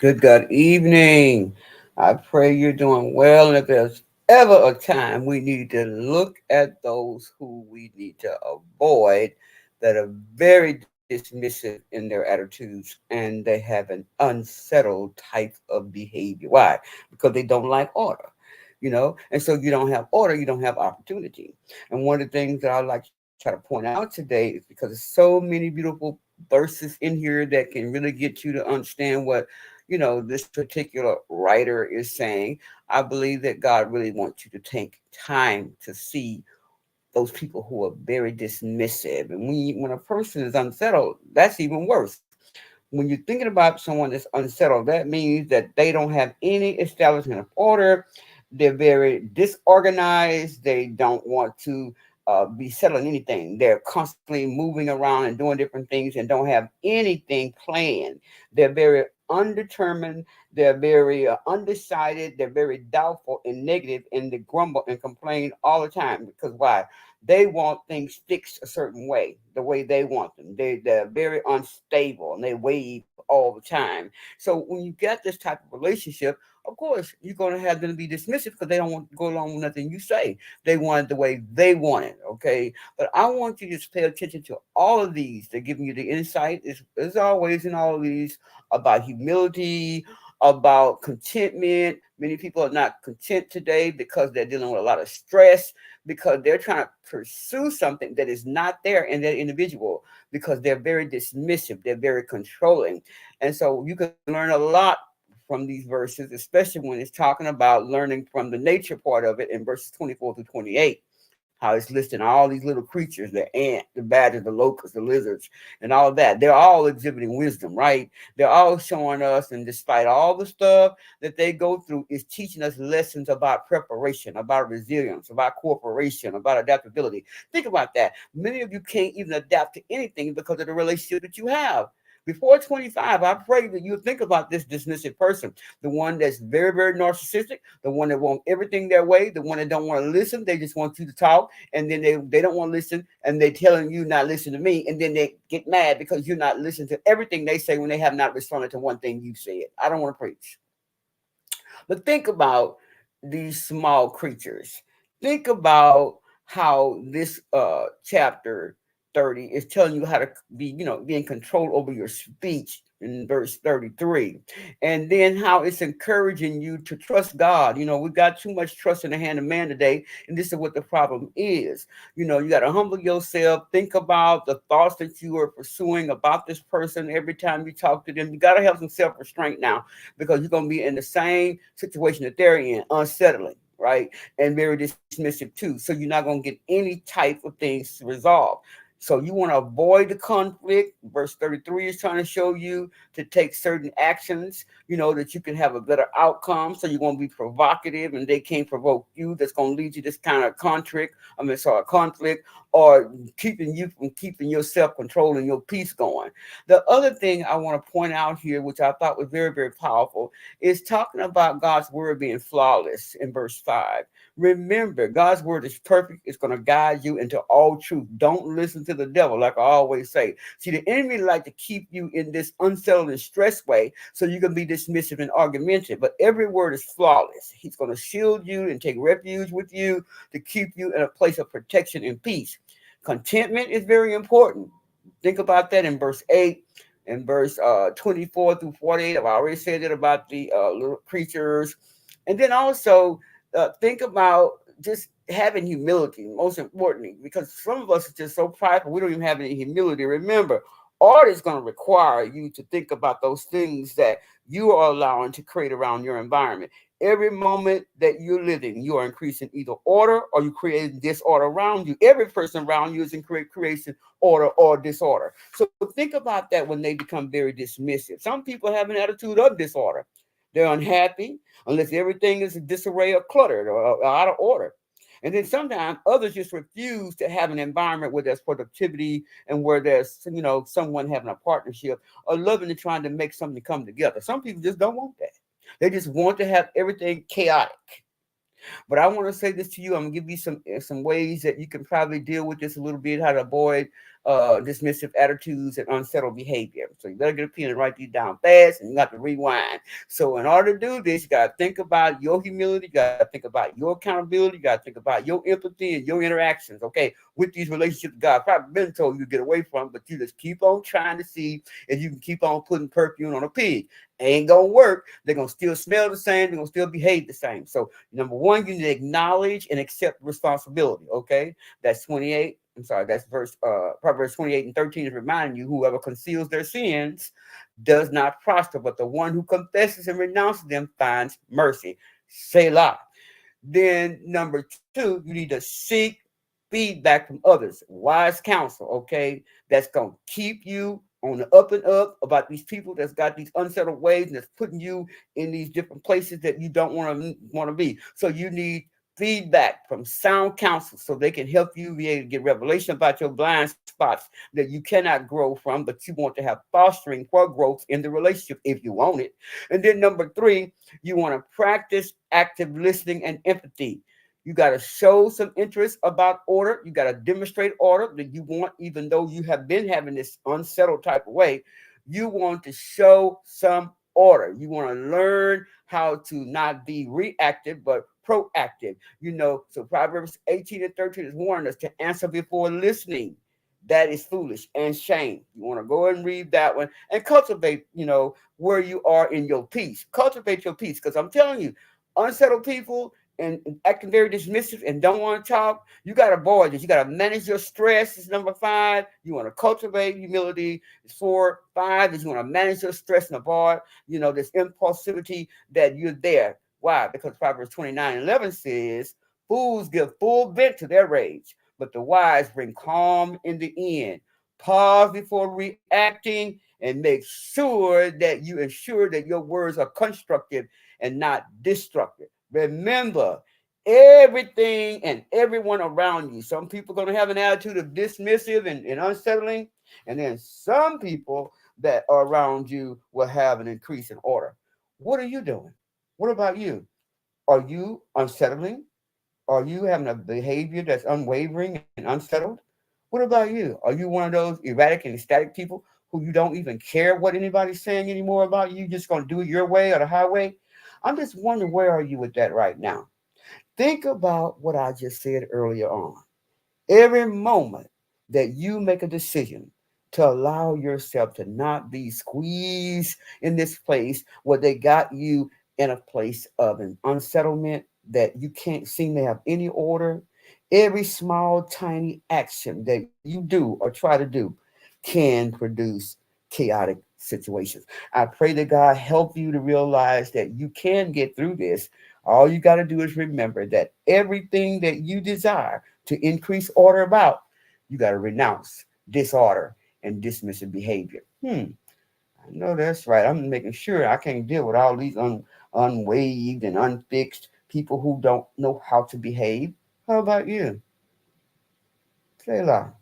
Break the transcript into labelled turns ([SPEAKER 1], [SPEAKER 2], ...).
[SPEAKER 1] Good evening. I pray you're doing well. And if there's ever a time we need to look at those who we need to avoid that are very dismissive in their attitudes and they have an unsettled type of behavior. Why? Because they don't like order. And so you don't have order, you don't have opportunity. And one of the things that I like to try to point out today is because there's so many beautiful verses in here that can really get you to understand what this particular writer is saying. I believe that God really wants you to take time to see those people who are very dismissive. And when a person is unsettled, that's even worse. When you're thinking about someone that's unsettled, that means that they don't have any establishment of order. They're very disorganized. They don't want to be settling anything. They're constantly moving around and doing different things and don't have anything planned. They're very undetermined. They're very undecided. They're very doubtful and negative, and they grumble and complain all the time. Because why? They want things fixed a certain way, the way they want them. They're very unstable and they wave all the time. So when you get this type of relationship, of course, you're going to have them be dismissive because they don't want to go along with nothing you say. They want it the way they want it, okay? But I want you to just pay attention to all of these. They're giving you the insight, as always, in all of these about humility, about contentment. Many people are not content today because they're dealing with a lot of stress, because they're trying to pursue something that is not there in that individual, because they're very dismissive, they're very controlling. And so you can learn a lot from these verses, especially when it's talking about learning from the nature part of it in verses 24 through 28. How it's listing all these little creatures, the ant, the badger, the locust, the lizards, and all of that. They're all exhibiting wisdom, right? They're all showing us, and despite all the stuff that they go through, is teaching us lessons about preparation, about resilience, about cooperation, about adaptability. Think about that. Many of you can't even adapt to anything because of the relationship that you have. Before 25, I pray that you think about this dismissive person, the one that's very, very narcissistic, the one that wants everything their way, the one that don't want to listen. They just want you to talk, and then they don't want to listen, and they telling you not listen to me, and then they get mad because you're not listening to everything they say when they have not responded to one thing you said. I don't want to preach. But think about these small creatures. Think about how this chapter 30 is telling you how to be in control over your speech in verse 33. And then how it's encouraging you to trust God. We've got too much trust in the hand of man today, and this is what the problem is. You got to humble yourself. Think about the thoughts that you are pursuing about this person every time you talk to them. You got to have some self-restraint now, because you're going to be in the same situation that they're in, unsettling, right? And very dismissive too. So you're not going to get any type of things to resolve. So you want to avoid the conflict. Verse 33 is trying to show you to take certain actions, that you can have a better outcome. So you're going to be provocative and they can't provoke you. That's going to lead you this kind of conflict, or keeping you from keeping your self-control and your peace going. The other thing I want to point out here, which I thought was very, very powerful, is talking about God's word being flawless in verse 5. Remember, God's word is perfect. It's going to guide you into all truth. Don't listen to the devil, like I always say. See, the enemy like to keep you in this unsettled and stressed way so you can be dismissive and argumentative. But every word is flawless. He's going to shield you and take refuge with you to keep you in a place of protection and peace. Contentment is very important. Think about that in verse 8 and verse 24 through 48. I've already said it about the little creatures. And then also think about just having humility, most importantly, because some of us are just so prideful, we don't even have any humility. Remember, art is going to require you to think about those things that you are allowing to create around your environment. Every moment that you're living, you are increasing either order or you're creating disorder around you. Every person around you is in creation order or disorder. So think about that when they become very dismissive. Some people have an attitude of disorder. They're unhappy unless everything is in disarray or cluttered or out of order. And then sometimes others just refuse to have an environment where there's productivity and where there's, someone having a partnership or loving and trying to make something come together. Some people just don't want that. They just want to have everything chaotic. But I want to say this to you. I'm gonna give you some ways that you can probably deal with this a little bit, how to avoid dismissive attitudes and unsettled behavior. So you better get a pen and write these down fast, and you got to rewind. So in order to do this, you got to think about your humility, you got to think about your accountability, you got to think about your empathy and your interactions, okay, with these relationships God probably been told you to get away from, but you just keep on trying to see if you can keep on putting perfume on a pig. Ain't gonna work. They're gonna still smell the same, they're gonna still behave the same. So number one, you need to acknowledge and accept responsibility. Okay. That's 28. I'm sorry, that's Proverbs 28 and 13 is reminding you whoever conceals their sins does not prosper, but the one who confesses and renounces them finds mercy. Selah. Then number two, you need to seek feedback from others, wise counsel, okay, that's going to keep you on the up and up about these people that's got these unsettled ways and that's putting you in these different places that you don't want to be. So you need feedback from sound counsel so they can help you be able to get revelation about your blind spots that you cannot grow from, but you want to have fostering for growth in the relationship if you want it. And then number three, you want to practice active listening and empathy. You got to show some interest about order. You got to demonstrate order that you want, even though you have been having this unsettled type of way. You want to show some order. You want to learn how to not be reactive, but proactive. So Proverbs 18 and 13 is warning us to answer before listening. That is foolish and shame. You want to go and read that one and cultivate, where you are in your peace. Cultivate your peace, because I'm telling you, unsettled people and acting very dismissive and don't want to talk, you got to avoid this. You got to manage your stress. Is number five. You want to cultivate humility. It's 4. 5 is you want to manage your stress and avoid, this impulsivity that you're there. Why? Because Proverbs 29:11 says, fools give full vent to their rage, but the wise bring calm in the end. Pause before reacting and make sure that you ensure that your words are constructive and not destructive. Remember, everything and everyone around you. Some people are going to have an attitude of dismissive and unsettling, and then some people that are around you will have an increase in order. What are you doing? What about you? Are you unsettling? Are you having a behavior that's unwavering and unsettled? What about you? Are you one of those erratic and ecstatic people who you don't even care what anybody's saying anymore about you? Just going to do it your way or the highway? I'm just wondering, where are you with that right now? Think about what I just said earlier on. Every moment that you make a decision to allow yourself to not be squeezed in this place where they got you in a place of an unsettlement that you can't seem to have any order, every small, tiny action that you do or try to do can produce chaotic situations. I pray that God help you to realize that you can get through this. All you got to do is remember that everything that you desire to increase order about, you got to renounce disorder and dismissive behavior. I know that's right. I'm making sure I can't deal with all these unwaved and unfixed people who don't know how to behave. How about you? Selah.